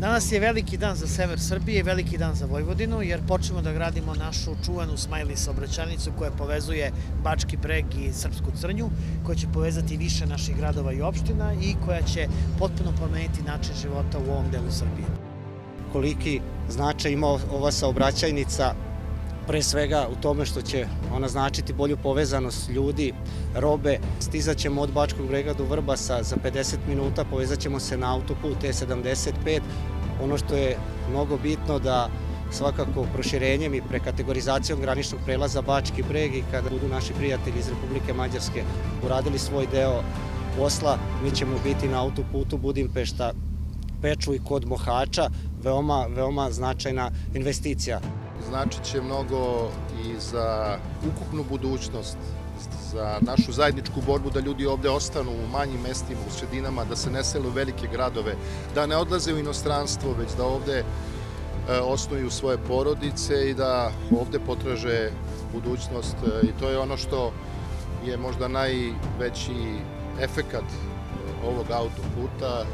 Danas je veliki dan za sever Srbije i veliki dan za Vojvodinu, jer počnemo da gradimo našu čuvenu Smajli saobraćajnicu koja povezuje Bački Breg i Srpsku Crnju, koja će povezati više naših gradova i opština i koja će potpuno promeniti način života u ovom delu Srbije. Koliki značaj ima ova saobraćajnica, pre svega u tome što će ona značiti bolju povezanost ljudi, robe. Stizaćemo od Bačkog Brega do Vrbasa za 50 minuta, povezat ćemo se na autoput E75. Ono što je mnogo bitno da svakako proširenjem i prekategorizacijom graničnog prelaza Bački Breg i kada budu naši prijatelji iz Republike Mađarske uradili svoj deo posla, mi ćemo biti na autoputu Budimpešta, Pečuj kod Mohača, veoma značajna investicija. Značit će mnogo i za ukupnu budućnost, za našu zajedničku borbu da ljudi ovde ostanu u manjim mestima, u sredinama, da se ne sele u velike gradove, da ne odlaze u inostranstvo, već da ovde osnuju svoje porodice i da ovde potraže budućnost. I to je ono što je možda najveći efekat ovog autoputa.